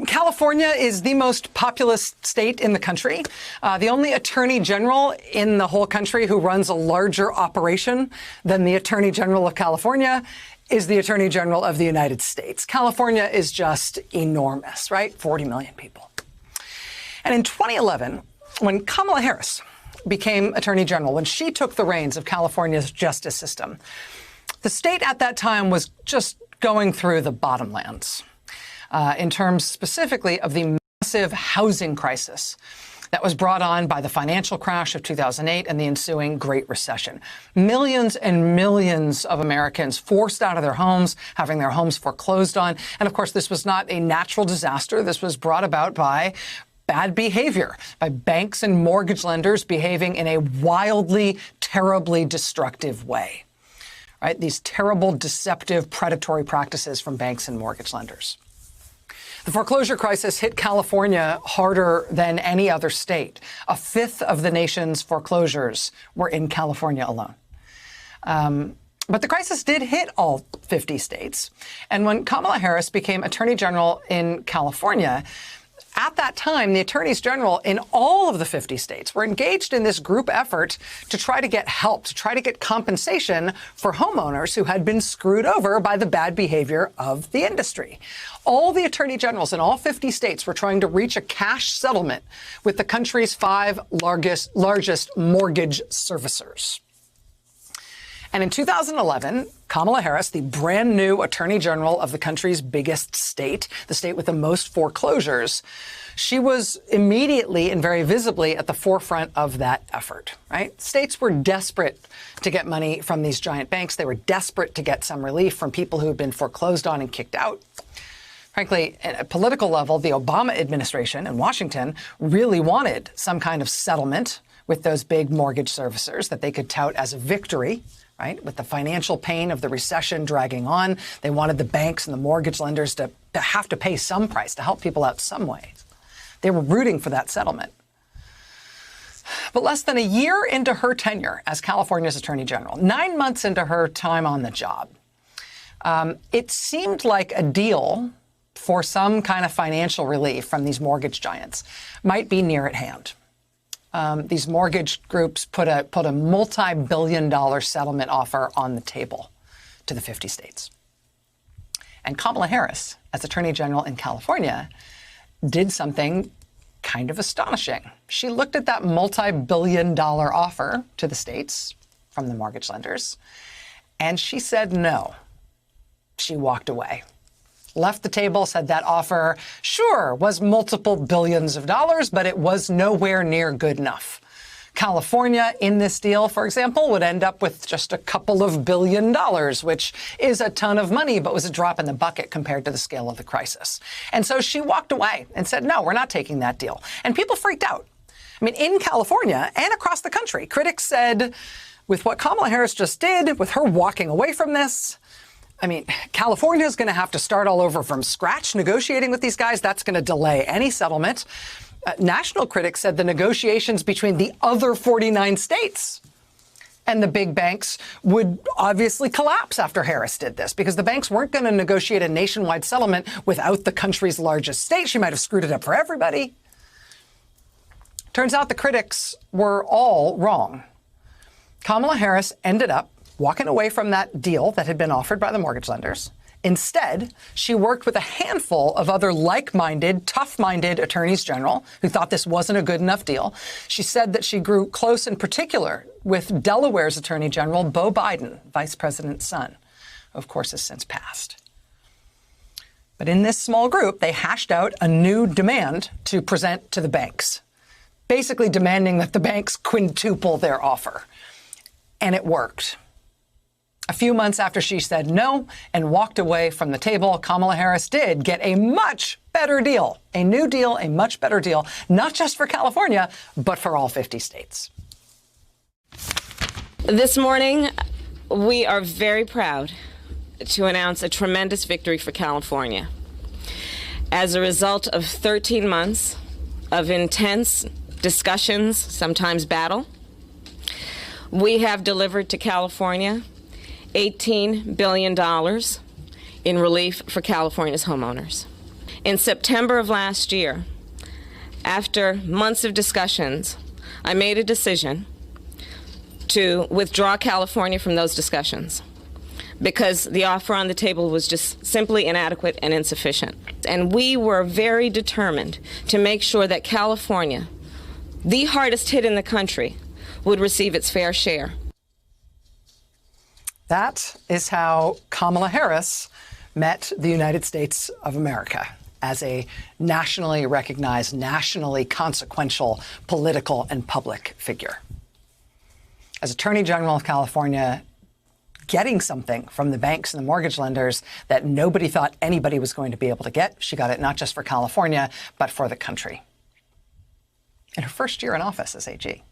California is the most populous state in the country. The only attorney general in the whole country who runs a larger operation than the Attorney General of California is the Attorney General of the United States. California is just enormous, right? 40 million people. And in 2011, when Kamala Harris became Attorney General, when she took the reins of California's justice system, the state at that time was just going through the bottomlands in terms specifically of the massive housing crisis that was brought on by the financial crash of 2008 and the ensuing Great Recession. Millions and millions of Americans forced out of their homes, having their homes foreclosed on. And of course, this was not a natural disaster. This was brought about by bad behavior, by banks and mortgage lenders behaving in a wildly, terribly destructive way. Right? These terrible, deceptive, predatory practices from banks and mortgage lenders. The foreclosure crisis hit California harder than any other state. A fifth of the nation's foreclosures were in California alone. But the crisis did hit all 50 states. And when Kamala Harris became Attorney General in California, at that time, the attorneys general in all of the 50 states were engaged in this group effort to try to get help, to try to get compensation for homeowners who had been screwed over by the bad behavior of the industry. All the attorney generals in all 50 states were trying to reach a cash settlement with the country's 5 largest mortgage servicers. And in 2011, Kamala Harris, the brand new attorney general of the country's biggest state, the state with the most foreclosures, she was immediately and very visibly at the forefront of that effort, right? States were desperate to get money from these giant banks. They were desperate to get some relief from people who had been foreclosed on and kicked out. Frankly, at a political level, the Obama administration in Washington really wanted some kind of settlement with those big mortgage servicers that they could tout as a victory. Right? With the financial pain of the recession dragging on, they wanted the banks and the mortgage lenders to have to pay some price to help people out some way. They were rooting for that settlement. But less than a year into her tenure as California's Attorney General, 9 months into her time on the job, it seemed like a deal for some kind of financial relief from these mortgage giants might be near at hand. These mortgage groups put a multi-billion-dollar settlement offer on the table to the 50 states. And Kamala Harris, as Attorney General in California, did something kind of astonishing. She looked at that multi-billion-dollar offer to the states from the mortgage lenders, and she said no. She walked away. Left the table, said that offer, sure, was multiple billions of dollars, but it was nowhere near good enough. California, in this deal, for example, would end up with just a couple of $1 billion, which is a ton of money, but was a drop in the bucket compared to the scale of the crisis. And so she walked away and said, no, we're not taking that deal. And people freaked out. I mean, in California and across the country, critics said, with what Kamala Harris just did, with her walking away from this, I mean, California is going to have to start all over from scratch negotiating with these guys. That's going to delay any settlement. National critics said the negotiations between the other 49 states and the big banks would obviously collapse after Harris did this, because the banks weren't going to negotiate a nationwide settlement without the country's largest state. She might have screwed it up for everybody. Turns out the critics were all wrong. Kamala Harris ended up walking away from that deal that had been offered by the mortgage lenders. Instead, she worked with a handful of other like-minded, tough-minded attorneys general who thought this wasn't a good enough deal. She said that she grew close in particular with Delaware's Attorney General, Beau Biden, Vice President's son, who of course has since passed. But in this small group, they hashed out a new demand to present to the banks, basically demanding that the banks quintuple their offer. And it worked. A few months after she said no and walked away from the table, Kamala Harris did get a much better deal, a new deal, a much better deal, not just for California, but for all 50 states. This morning, we are very proud to announce a tremendous victory for California. As a result of 13 months of intense discussions, sometimes battle, we have delivered to California $18 billion in relief for California's homeowners. In September of last year, after months of discussions, I made a decision to withdraw California from those discussions because the offer on the table was just simply inadequate and insufficient. And we were very determined to make sure that California, the hardest hit in the country, would receive its fair share. That is how Kamala Harris met the United States of America as a nationally recognized, nationally consequential political and public figure. As Attorney General of California, getting something from the banks and the mortgage lenders that nobody thought anybody was going to be able to get. She got it not just for California, but for the country. In her first year in office as AG.